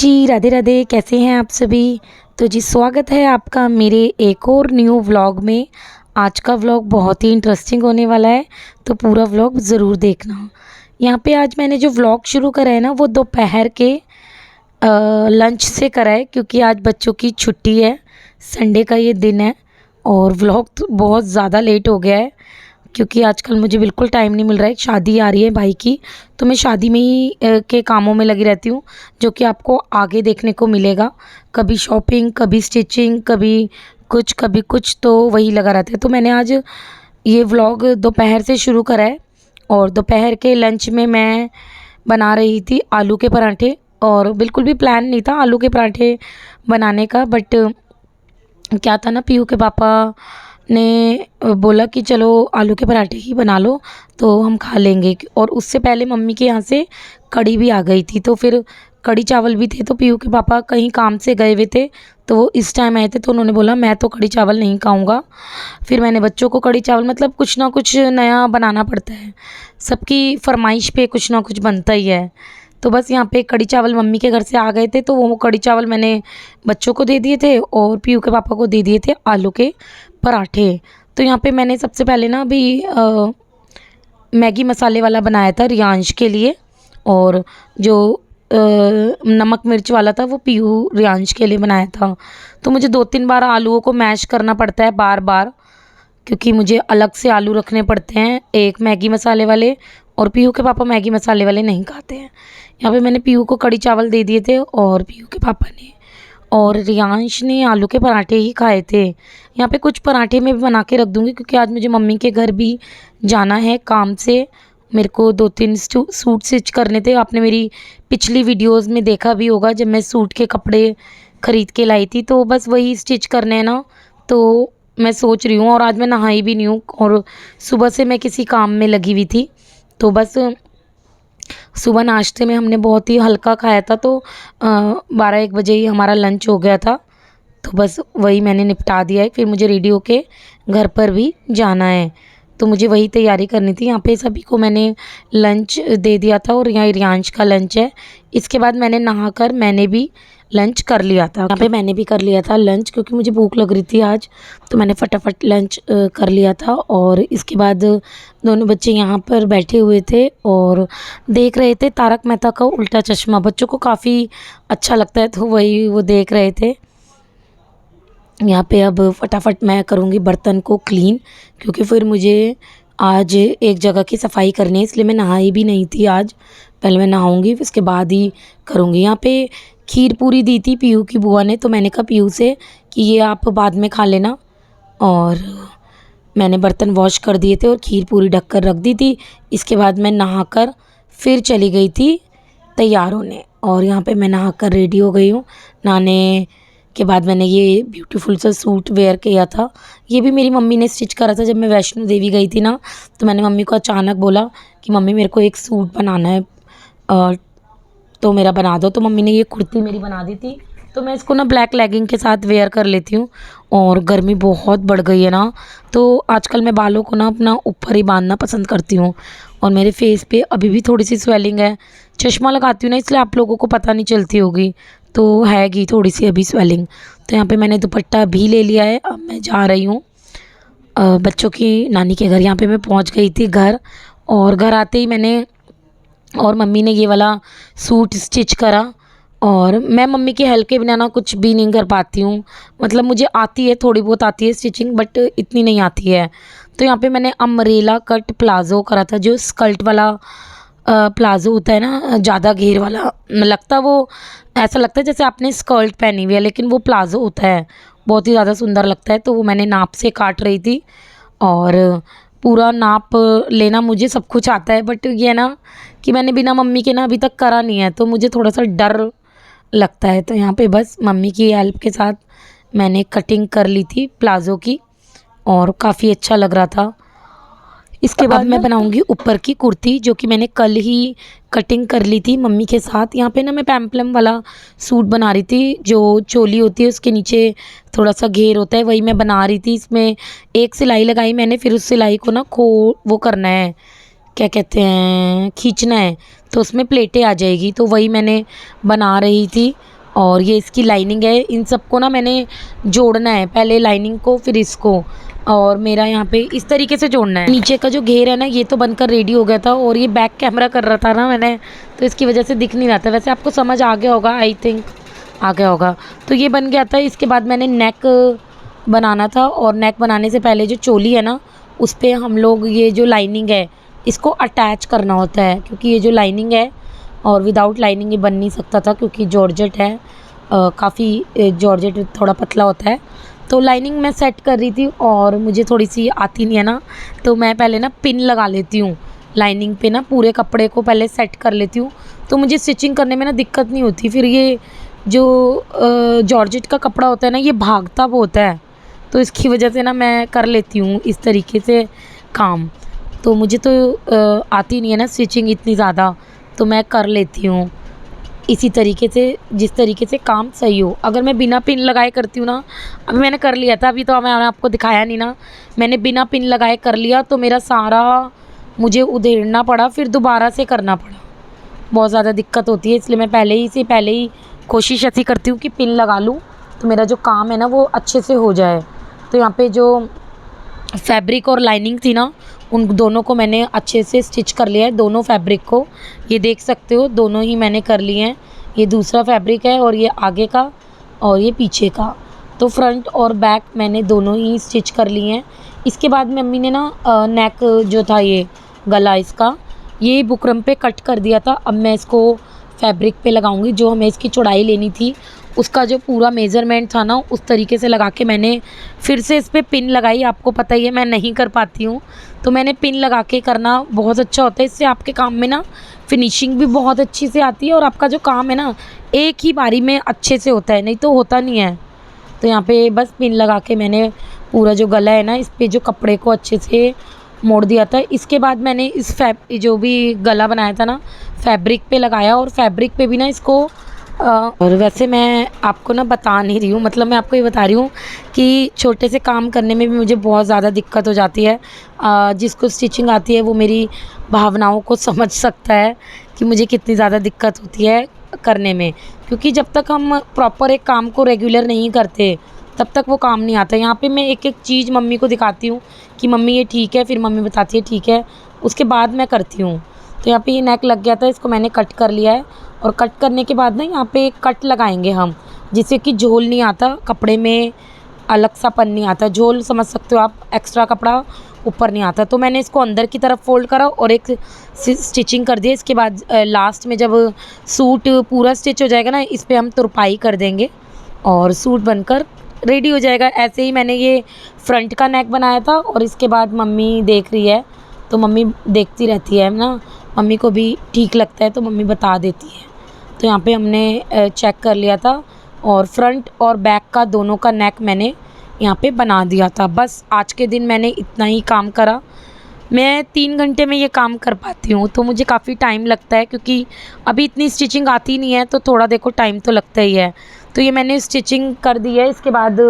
जी, राधे राधे। कैसे हैं आप सभी? तो जी स्वागत है आपका मेरे एक और न्यू व्लॉग में। आज का व्लॉग बहुत ही इंटरेस्टिंग होने वाला है, तो पूरा व्लॉग ज़रूर देखना। यहाँ पे आज मैंने जो व्लॉग शुरू करा है ना, वो दोपहर के लंच से करा है, क्योंकि आज बच्चों की छुट्टी है, संडे का ये दिन है। और व्लॉग तो बहुत ज़्यादा लेट हो गया है, क्योंकि आजकल मुझे बिल्कुल टाइम नहीं मिल रहा है। एक शादी आ रही है भाई की, तो मैं शादी में ही के कामों में लगी रहती हूँ, जो कि आपको आगे देखने को मिलेगा। कभी शॉपिंग, कभी स्टिचिंग, कभी कुछ, तो वही लगा रहता है। तो मैंने आज ये व्लॉग दोपहर से शुरू करा है, और दोपहर के लंच में मैं बना रही थी आलू के पराठे। और बिल्कुल भी प्लान नहीं था आलू के पराठे बनाने का, बट क्या था ना, पीयू के पापा ने बोला कि चलो आलू के पराठे ही बना लो तो हम खा लेंगे। और उससे पहले मम्मी के यहाँ से कढ़ी भी आ गई थी, तो फिर कढ़ी चावल भी थे। तो पीयू के पापा कहीं काम से गए हुए थे, तो वो इस टाइम आए थे, तो उन्होंने बोला मैं तो कढ़ी चावल नहीं खाऊंगा। फिर मैंने बच्चों को कढ़ी चावल, मतलब कुछ ना कुछ नया बनाना पड़ता है, सबकी फरमाइश पे कुछ ना कुछ बनता ही है। तो बस यहाँ पे कढ़ी चावल मम्मी के घर से आ गए थे, तो वो कढ़ी चावल मैंने बच्चों को दे दिए थे, और पीयू के पापा को दे दिए थे आलू के पराठे। तो यहाँ पे मैंने सबसे पहले ना अभी मैगी मसाले वाला बनाया था रियांश के लिए, और जो नमक मिर्च वाला था वो पीयू रियांश के लिए बनाया था। तो मुझे 2-3 बार आलूओं को मैश करना पड़ता है बार बार, क्योंकि मुझे अलग से आलू रखने पड़ते हैं, एक मैगी मसाले वाले, और पीयू के पापा मैगी मसाले वाले नहीं खाते हैं। यहाँ पे मैंने पीयू को कढ़ी चावल दे दिए थे, और पीयू के पापा ने और रियांश ने आलू के पराठे ही खाए थे। यहाँ पे कुछ पराठे मैं भी बना के रख दूँगी, क्योंकि आज मुझे मम्मी के घर भी जाना है काम से। मेरे को 2-3 सूट स्टिच करने थे। आपने मेरी पिछली वीडियोस में देखा भी होगा, जब मैं सूट के कपड़े ख़रीद के लाई थी, तो बस वही स्टिच करने हैं ना। तो मैं सोच रही हूँ, और आज मैं नहाई भी नहीं हूँ, और सुबह से मैं किसी काम में लगी हुई थी। तो बस सुबह नाश्ते में हमने बहुत ही हल्का खाया था, तो 12-1 बजे ही हमारा लंच हो गया था। तो बस वही मैंने निपटा दिया है। फिर मुझे रेडी होके घर पर भी जाना है, तो मुझे वही तैयारी करनी थी। यहाँ पे सभी को मैंने लंच दे दिया था, और यहाँ रियांश का लंच है। इसके बाद मैंने नहाकर मैंने भी लंच कर लिया था। यहाँ पे मैंने भी कर लिया था लंच, क्योंकि मुझे भूख लग रही थी आज, तो मैंने फटाफट लंच कर लिया था। और इसके बाद दोनों बच्चे यहाँ पर बैठे हुए थे और देख रहे थे तारक मेहता का उल्टा चश्मा। बच्चों को काफ़ी अच्छा लगता है, तो वही वो देख रहे थे। यहाँ पे अब फटाफट मैं करूँगी बर्तन को क्लीन, क्योंकि फिर मुझे आज एक जगह की सफाई करनी है, इसलिए मैं नहाई भी नहीं थी आज। पहले मैं नहाऊंगी, फिर उसके बाद ही करूँगी। यहाँ पे खीर पूरी दी थी पीयू की बुआ ने, तो मैंने कहा पीयू से कि ये आप बाद में खा लेना। और मैंने बर्तन वॉश कर दिए थे और खीर पूरी ढक कर रख दी थी। इसके बाद मैं नहाकर फिर चली गई थी तैयार होने, और यहाँ पे मैं नहाकर रेडी हो गई हूँ। नहाने के बाद मैंने ये ब्यूटीफुल सा सूट वेयर किया था। ये भी मेरी मम्मी ने स्टिच करा था। जब मैं वैष्णो देवी गई थी ना, तो मैंने मम्मी को अचानक बोला कि मम्मी मेरे को एक सूट बनाना है, तो मेरा बना दो। तो मम्मी ने ये कुर्ती मेरी बना दी थी, तो मैं इसको ना ब्लैक लेगिंग के साथ वेयर कर लेती हूँ। और गर्मी बहुत बढ़ गई है ना, तो आजकल मैं बालों को ना अपना ऊपर ही बांधना पसंद करती हूँ। और मेरे फेस पे अभी भी थोड़ी सी स्वेलिंग है। चश्मा लगाती हूँ ना, इसलिए आप लोगों को पता नहीं चलती होगी, तो हैगी थोड़ी सी अभी स्वेलिंग। तो यहाँ पे मैंने दुपट्टा भी ले लिया है। अब मैं जा रही हूँ बच्चों की नानी के घर। यहाँ पे मैं पहुँच गई थी घर, और घर आते ही मैंने और मम्मी ने ये वाला सूट स्टिच करा। और मैं मम्मी की हेल्प के बिना ना कुछ भी नहीं कर पाती हूँ। मतलब मुझे आती है, थोड़ी बहुत आती है स्टिचिंग, बट इतनी नहीं आती है। तो यहाँ पे मैंने अम्ब्रेला कट प्लाज़ो करा था, जो स्कर्ट वाला प्लाज़ो होता है ना, ज़्यादा घेर वाला लगता है। वो ऐसा लगता है जैसे आपने स्कर्ट पहनी हुई है, लेकिन वो प्लाज़ो होता है, बहुत ही ज़्यादा सुंदर लगता है। तो वो मैंने नाप से काट रही थी, और पूरा नाप लेना मुझे सब कुछ आता है, बट ये ना कि मैंने बिना मम्मी के ना अभी तक करा नहीं है, तो मुझे थोड़ा सा डर लगता है। तो यहाँ पे बस मम्मी की हेल्प के साथ मैंने कटिंग कर ली थी प्लाज़ो की, और काफ़ी अच्छा लग रहा था। इसके बाद मैं बनाऊंगी ऊपर की कुर्ती, जो कि मैंने कल ही कटिंग कर ली थी मम्मी के साथ। यहाँ पे ना मैं पैम्पलम वाला सूट बना रही थी, जो चोली होती है उसके नीचे थोड़ा सा घेर होता है, वही मैं बना रही थी। इसमें एक सिलाई लगाई मैंने, फिर उस सिलाई को ना वो करना है, क्या कहते हैं, खींचना है तो उसमें प्लेटें आ जाएगी। तो वही मैंने बना रही थी। और ये इसकी लाइनिंग है, इन सबको ना मैंने जोड़ना है, पहले लाइनिंग को फिर इसको, और मेरा यहाँ पे इस तरीके से जोड़ना है। नीचे का जो घेर है ना ये तो बनकर रेडी हो गया था, और ये बैक कैमरा कर रहा था ना मैंने, तो इसकी वजह से दिख नहीं रहा था। वैसे आपको समझ आ गया होगा, आई थिंक आ गया होगा। तो ये बन गया था। इसके बाद मैंने नेक बनाना था, और नेक बनाने से पहले जो चोली है ना उस पर हम लोग ये जो लाइनिंग है इसको अटैच करना होता है, क्योंकि ये जो लाइनिंग है, और विदाउट लाइनिंग ये बन नहीं सकता था, क्योंकि जॉर्जेट है, काफ़ी जॉर्जेट थोड़ा पतला होता है। तो लाइनिंग मैं सेट कर रही थी, और मुझे थोड़ी सी आती नहीं है ना, तो मैं पहले ना पिन लगा लेती हूँ लाइनिंग पे ना, पूरे कपड़े को पहले सेट कर लेती हूँ, तो मुझे स्टिचिंग करने में ना दिक्कत नहीं होती। फिर ये जो जॉर्जेट का कपड़ा होता है ना ये भागता बहुत है, तो इसकी वजह से ना मैं कर लेती हूँ इस तरीके से काम। तो मुझे तो आती नहीं है ना स्टिचिंग इतनी ज़्यादा, तो मैं कर लेती हूँ इसी तरीके से, जिस तरीके से काम सही हो। अगर मैं बिना पिन लगाए करती हूँ ना, अभी मैंने कर लिया था, अभी तो मैंने आपको दिखाया नहीं ना, मैंने बिना पिन लगाए कर लिया तो मेरा सारा मुझे उधेड़ना पड़ा, फिर दोबारा से करना पड़ा, बहुत ज़्यादा दिक्कत होती है। इसलिए मैं पहले ही कोशिश ऐसी करती हूँ कि पिन लगा लूँ, तो मेरा जो काम है ना वो अच्छे से हो जाए। तो यहाँ पे जो फैब्रिक और लाइनिंग थी ना उन दोनों को मैंने अच्छे से स्टिच कर लिया है, दोनों फैब्रिक को, ये देख सकते हो दोनों ही मैंने कर लिए हैं। ये दूसरा फैब्रिक है, और ये आगे का और ये पीछे का। तो फ्रंट और बैक मैंने दोनों ही स्टिच कर लिए हैं। इसके बाद मम्मी ने ना नेक जो था ये गला इसका, ये बुकरम पे कट कर दिया था। अब मैं इसको फैब्रिक पे लगाऊंगी, जो हमें इसकी चौड़ाई लेनी थी उसका जो पूरा मेज़रमेंट था ना उस तरीके से लगा के मैंने फिर से इस पर पिन लगाई। आपको पता ही है मैं नहीं कर पाती हूँ, तो मैंने पिन लगा के करना बहुत अच्छा होता है। इससे आपके काम में ना फिनिशिंग भी बहुत अच्छी से आती है, और आपका जो काम है ना एक ही बारी में अच्छे से होता है, नहीं तो होता नहीं है। तो यहाँ पे बस पिन लगा के मैंने पूरा जो गला है ना इस पे जो कपड़े को अच्छे से मोड़ दिया था। इसके बाद मैंने इस जो भी गला बनाया था ना फैब्रिक पे लगाया, और फैब्रिक पे भी ना इसको और वैसे मैं आपको ना बता नहीं रही हूँ, मतलब मैं आपको ये बता रही हूँ कि छोटे से काम करने में भी मुझे बहुत ज़्यादा दिक्कत हो जाती है। जिसको स्टिचिंग आती है वो मेरी भावनाओं को समझ सकता है कि मुझे कितनी ज़्यादा दिक्कत होती है करने में, क्योंकि जब तक हम प्रॉपर एक काम को रेगुलर नहीं करते तब तक वो काम नहीं आता। यहाँ पे मैं एक एक चीज़ मम्मी को दिखाती हूँ कि मम्मी ये ठीक है, फिर मम्मी बताती है ठीक है, उसके बाद मैं करती हूँ। तो यहाँ पे ये नेक लग गया था, इसको मैंने कट कर लिया है, और कट करने के बाद ना यहाँ पे एक कट लगाएंगे हम, जिससे कि झोल नहीं आता कपड़े में, अलग सा पन नहीं आता। झोल समझ सकते हो आप, एक्स्ट्रा कपड़ा ऊपर नहीं आता। तो मैंने इसको अंदर की तरफ फोल्ड करा और एक स्टिचिंग कर दिया। इसके बाद लास्ट में जब सूट पूरा स्टिच हो जाएगा ना इस पर हम तुरपाई कर देंगे, और सूट बनकर रेडी हो जाएगा। ऐसे ही मैंने ये फ्रंट का नेक बनाया था, और इसके बाद मम्मी देख रही है, तो मम्मी देखती रहती है ना, मम्मी को भी ठीक लगता है तो मम्मी बता देती है। तो यहाँ पे हमने चेक कर लिया था, और फ्रंट और बैक का दोनों का नेक मैंने यहाँ पे बना दिया था। बस आज के दिन मैंने इतना ही काम करा। मैं 3 घंटे में ये काम कर पाती हूँ, तो मुझे काफ़ी टाइम लगता है, क्योंकि अभी इतनी स्टिचिंग आती नहीं है, तो थोड़ा देखो टाइम तो लगता ही है। तो ये मैंने स्टिचिंग कर दी है। इसके बाद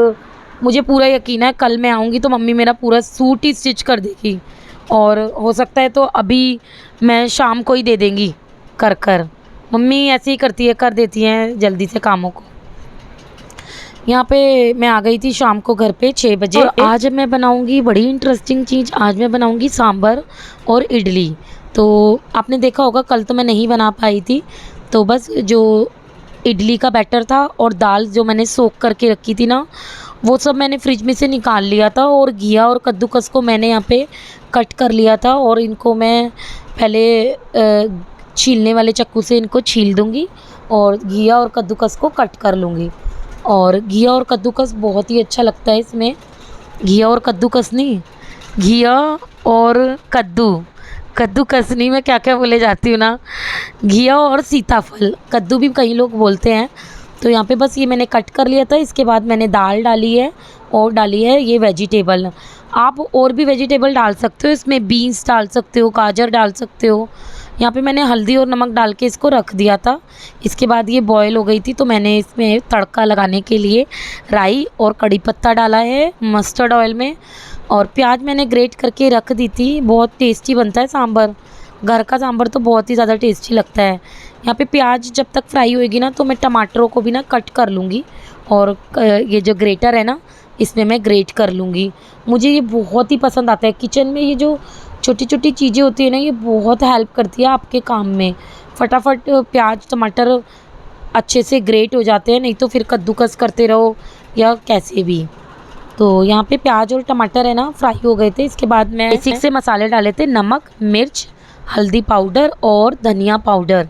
मुझे पूरा यकीन है कल मैं आऊँगी तो मम्मी मेरा पूरा सूट ही स्टिच कर देगी, और हो सकता है तो अभी मैं शाम को ही दे देंगी कर कर। मम्मी ऐसे ही करती है, कर देती हैं जल्दी से कामों को। यहाँ पे मैं आ गई थी शाम को घर पे 6 बजे, और आज मैं बनाऊंगी बड़ी इंटरेस्टिंग चीज़। आज मैं बनाऊंगी सांभर और इडली। तो आपने देखा होगा कल तो मैं नहीं बना पाई थी, तो बस जो इडली का बैटर था और दाल जो मैंने सोख करके रखी थी ना वो सब मैंने फ्रिज में से निकाल लिया था, और घिया और कद्दूकस को मैंने यहाँ पे कट कर लिया था, और इनको मैं पहले छीलने वाले चाकू से इनको छील दूँगी, और घिया और कद्दूकस को कट कर लूँगी। और घिया और कद्दूकस बहुत ही अच्छा लगता है इसमें, घिया और कद्दूकस नहीं, घिया और कद्दूकस नहीं, मैं क्या क्या बोले जाती हूँ ना, घिया और सीताफल, कद्दू भी कई लोग बोलते हैं। तो यहाँ पे बस ये मैंने कट कर लिया था। इसके बाद मैंने दाल डाली है, और डाली है ये वेजिटेबल। आप और भी वेजिटेबल डाल सकते हो इसमें, बीन्स डाल सकते हो, गाजर डाल सकते हो। यहाँ पे मैंने हल्दी और नमक डाल के इसको रख दिया था। इसके बाद ये बॉयल हो गई थी, तो मैंने इसमें तड़का लगाने के लिए राई और कड़ी पत्ता डाला है मस्टर्ड ऑयल में, और प्याज मैंने ग्रेट करके रख दी थी। बहुत टेस्टी बनता है सांभर, घर का सांभर तो बहुत ही ज़्यादा टेस्टी लगता है। यहाँ पे प्याज जब तक फ्राई होएगी ना तो मैं टमाटरों को भी ना कट कर लूँगी और ये जो ग्रेटर है ना इसमें मैं ग्रेट कर लूँगी। मुझे ये बहुत ही पसंद आता है। किचन में ये जो छोटी छोटी चीज़ें होती है ना ये बहुत हेल्प करती है आपके काम में। फटाफट प्याज टमाटर अच्छे से ग्रेट हो जाते हैं, नहीं तो फिर कद्दूकस करते रहो या कैसे भी। तो यहाँ पे प्याज और टमाटर है ना फ्राई हो गए थे। इसके बाद मैं बेसिक से मसाले डाले थे, नमक, मिर्च, हल्दी पाउडर और धनिया पाउडर।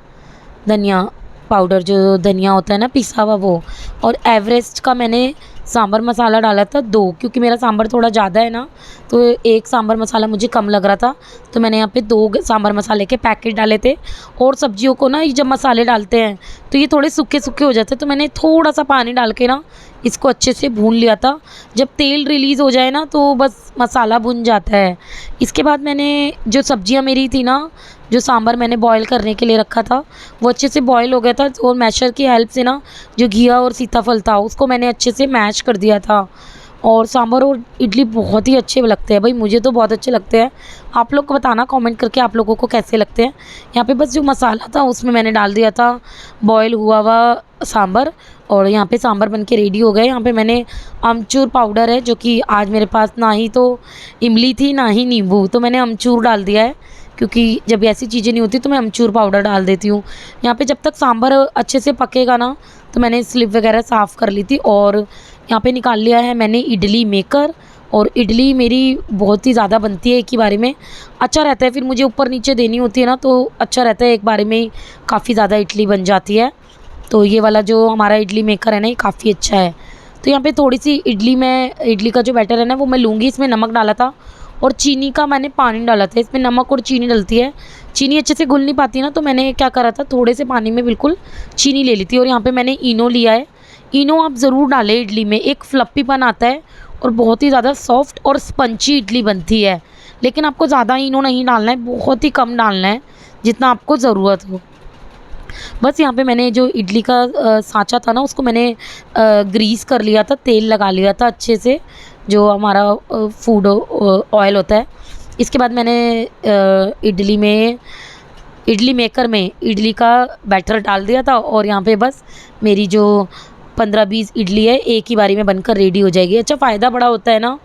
धनिया पाउडर जो धनिया होता है ना पिसा हुआ वो। और एवरेस्ट का मैंने सांभर मसाला डाला था 2, क्योंकि मेरा सांभर थोड़ा ज़्यादा है ना तो एक सांभर मसाला मुझे कम लग रहा था, तो मैंने यहाँ पे 2 सांभर मसाले के पैकेट डाले थे। और सब्जियों को ना ये जब मसाले डालते हैं तो ये थोड़े सूखे सूखे हो जाते हैं, तो मैंने थोड़ा सा पानी डाल के ना इसको अच्छे से भून लिया था। जब तेल रिलीज़ हो जाए ना तो बस मसाला भुन जाता है। इसके बाद मैंने जो सब्जियां मेरी थी ना, जो सांभर मैंने बॉईल करने के लिए रखा था वो अच्छे से बॉईल हो गया था। और मैशर की हेल्प से ना जो घिया और सीताफल था उसको मैंने अच्छे से मैश कर दिया था। और सांभर और इडली बहुत ही अच्छे लगते हैं भाई, मुझे तो बहुत अच्छे लगते हैं। आप लोग को बताना कमेंट करके आप लोगों को कैसे लगते हैं। यहाँ पे बस जो मसाला था उसमें मैंने डाल दिया था बॉईल हुआ हुआ सांभर, और यहाँ पे सांभर बन के रेडी हो गए। यहाँ पे मैंने अमचूर पाउडर है, जो कि आज मेरे पास ना ही तो इमली थी ना ही नींबू, तो मैंने अमचूर डाल दिया है, क्योंकि जब ऐसी चीज़ें नहीं होती तो मैं अमचूर पाउडर डाल देती हूँ। यहाँ पे जब तक सांभर अच्छे से पकेगा ना तो मैंने स्लिप वगैरह साफ़ कर ली थी। और यहाँ पे निकाल लिया है मैंने इडली मेकर। और इडली मेरी बहुत ही ज़्यादा बनती है एक ही बारे में, अच्छा रहता है। फिर मुझे ऊपर नीचे देनी होती है ना तो अच्छा रहता है, एक बारे में ही काफ़ी ज़्यादा इडली बन जाती है। तो ये वाला जो हमारा इडली मेकर है ना ये काफ़ी अच्छा है। तो यहाँ पे थोड़ी सी इडली का जो बैटर है ना वो मैं लूँगी। इसमें नमक डाला था और चीनी का मैंने पानी डाला था। इसमें नमक और चीनी डलती है, चीनी अच्छे से घुल नहीं पाती ना, तो मैंने क्या करा था थोड़े से पानी में बिल्कुल चीनी ले ली थी। और यहाँ पे मैंने इनो लिया है। इनो आप ज़रूर डालें इडली में, एक फ्लप्पीपन आता है और बहुत ही ज़्यादा सॉफ्ट और स्पंची इडली बनती है। लेकिन आपको ज़्यादा इनो नहीं डालना है, बहुत ही कम डालना है जितना आपको ज़रूरत हो। बस यहाँ पे मैंने जो इडली का सांचा था ना उसको मैंने ग्रीस कर लिया था, तेल लगा लिया था अच्छे से, जो हमारा फूड ऑयल होता है। इसके बाद मैंने इडली मेकर में इडली का बैटर डाल दिया था। और यहाँ पे बस मेरी जो 15-20 इडली है एक ही बारी में बनकर रेडी हो जाएगी। अच्छा, फ़ायदा बड़ा होता है ना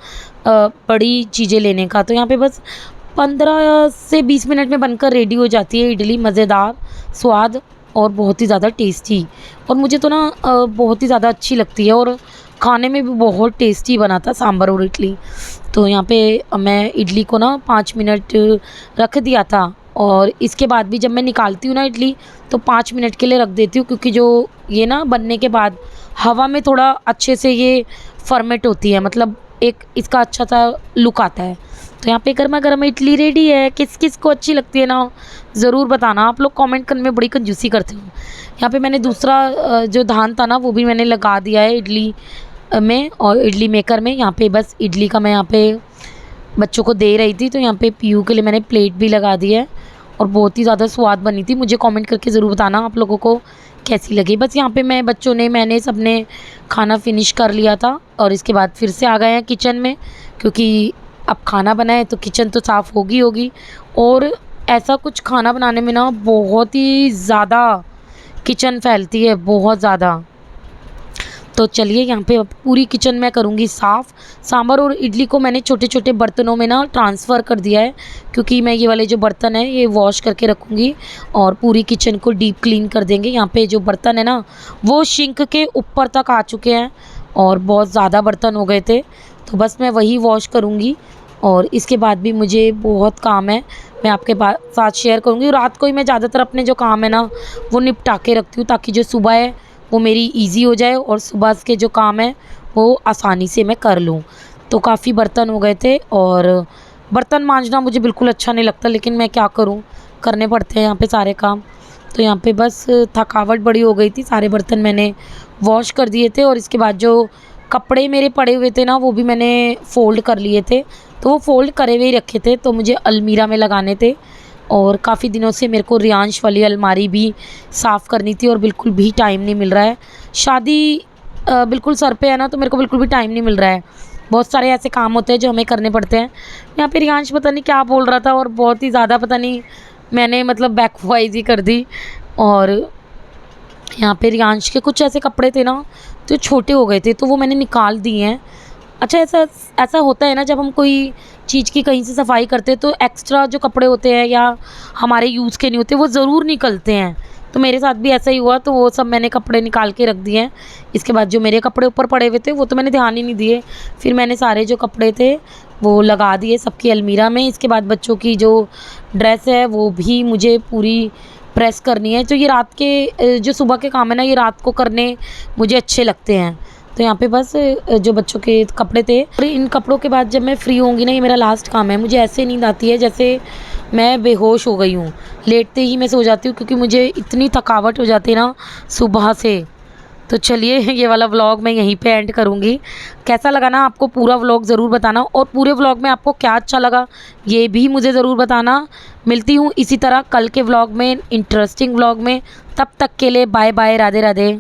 बड़ी चीज़ें लेने का। तो यहाँ पे बस 15 से 20 मिनट में बनकर रेडी हो जाती है इडली, मज़ेदार, स्वाद और बहुत ही ज़्यादा टेस्टी। और मुझे तो ना बहुत ही ज़्यादा अच्छी लगती है और खाने में भी बहुत टेस्टी बना था सांभर और इडली। तो यहाँ पे मैं इडली को ना 5 मिनट रख दिया था। और इसके बाद भी जब मैं निकालती हूँ ना इडली तो 5 मिनट के लिए रख देती हूँ, क्योंकि जो ये ना बनने के बाद हवा में थोड़ा अच्छे से ये फर्मेट होती है, मतलब एक इसका अच्छा सा लुक आता है। तो यहाँ पे गर्मा गर्म इडली रेडी है। किस किस को अच्छी लगती है ना ज़रूर बताना। आप लोग कमेंट करने में बड़ी कंजूसी करते हो। यहाँ पे मैंने दूसरा जो धान था ना वो भी मैंने लगा दिया है इडली में और इडली मेकर में। यहाँ पे बस इडली का मैं यहाँ पे बच्चों को दे रही थी, तो यहाँ पे पीयू के लिए मैंने प्लेट भी लगा दी है। और बहुत ही ज़्यादा स्वाद बनी थी। मुझे कमेंट करके ज़रूर बताना आप लोगों को कैसी लगी। बस यहाँ पे मैंने सबने खाना फिनिश कर लिया था और इसके बाद फिर से आ गए हैं किचन में, क्योंकि अब खाना बनाए तो किचन तो साफ़ होगी। और ऐसा कुछ खाना बनाने में ना बहुत ही ज़्यादा किचन फैलती है, बहुत ज़्यादा। तो चलिए यहाँ पे पूरी किचन मैं करूँगी साफ़। सांभर और इडली को मैंने छोटे छोटे बर्तनों में ना ट्रांसफ़र कर दिया है, क्योंकि मैं ये वाले जो बर्तन है ये वॉश करके रखूँगी और पूरी किचन को डीप क्लीन कर देंगे। यहाँ पे जो बर्तन है ना वो सिंक के ऊपर तक आ चुके हैं और बहुत ज़्यादा बर्तन हो गए थे, तो बस मैं वही वॉश करूँगी। और इसके बाद भी मुझे बहुत काम है, मैं आपके साथ शेयर करूँगी। रात को ही मैं ज़्यादातर अपने जो काम है ना वो निपटा के रखती हूँ, ताकि जो सुबह है वो मेरी इजी हो जाए और सुबह के जो काम है वो आसानी से मैं कर लूँ। तो काफ़ी बर्तन हो गए थे और बर्तन मांजना मुझे बिल्कुल अच्छा नहीं लगता, लेकिन मैं क्या करूँ, करने पड़ते हैं यहाँ पे सारे काम। तो यहाँ पे बस थकावट बड़ी हो गई थी। सारे बर्तन मैंने वॉश कर दिए थे और इसके बाद जो कपड़े मेरे पड़े हुए थे ना वो भी मैंने फ़ोल्ड कर लिए थे। तो वो फ़ोल्ड करे हुए ही रखे थे, तो मुझे अलमीरा में लगाने थे। और काफ़ी दिनों से मेरे को रियांश वाली अलमारी भी साफ़ करनी थी और बिल्कुल भी टाइम नहीं मिल रहा है। शादी बिल्कुल सर पे है ना, तो मेरे को बिल्कुल भी टाइम नहीं मिल रहा है। बहुत सारे ऐसे काम होते हैं जो हमें करने पड़ते हैं। यहाँ पे रियांश पता नहीं क्या बोल रहा था और बहुत ही ज़्यादा पता नहीं मैंने मतलब बैकवाइज ही कर दी। और यहाँ पे रियांश के कुछ ऐसे कपड़े थे ना जो छोटे हो गए थे, तो वो मैंने निकाल दिए हैं। अच्छा, ऐसा ऐसा होता है ना, जब हम कोई चीज़ की कहीं से सफाई करते हैं तो एक्स्ट्रा जो कपड़े होते हैं या हमारे यूज़ के नहीं होते वो ज़रूर निकलते हैं। तो मेरे साथ भी ऐसा ही हुआ, तो वो सब मैंने कपड़े निकाल के रख दिए हैं। इसके बाद जो मेरे कपड़े ऊपर पड़े हुए थे वो तो मैंने ध्यान ही नहीं दिए। फिर मैंने सारे जो कपड़े थे वो लगा दिए सबकी अलमीरा में। इसके बाद बच्चों की जो ड्रेस है वो भी मुझे पूरी प्रेस करनी है। तो ये रात के जो सुबह के काम है ना, ये रात को करने मुझे अच्छे लगते हैं। तो यहाँ पे बस जो बच्चों के कपड़े थे, और इन कपड़ों के बाद जब मैं फ्री होंगी ना, ये मेरा लास्ट काम है। मुझे ऐसे नींद आती है जैसे मैं बेहोश हो गई हूँ, लेटते ही मैं सो जाती हूँ क्योंकि मुझे इतनी थकावट हो जाती है ना सुबह से। तो चलिए ये वाला व्लॉग मैं यहीं पे एंड करूँगी। कैसा लगा ना आपको पूरा व्लॉग ज़रूर बताना, और पूरे व्लॉग में आपको क्या अच्छा लगा ये भी मुझे ज़रूर बताना। मिलती हूँ इसी तरह कल के व्लॉग में, इंटरेस्टिंग व्लॉग में। तब तक के लिए बाय बाय, राधे राधे।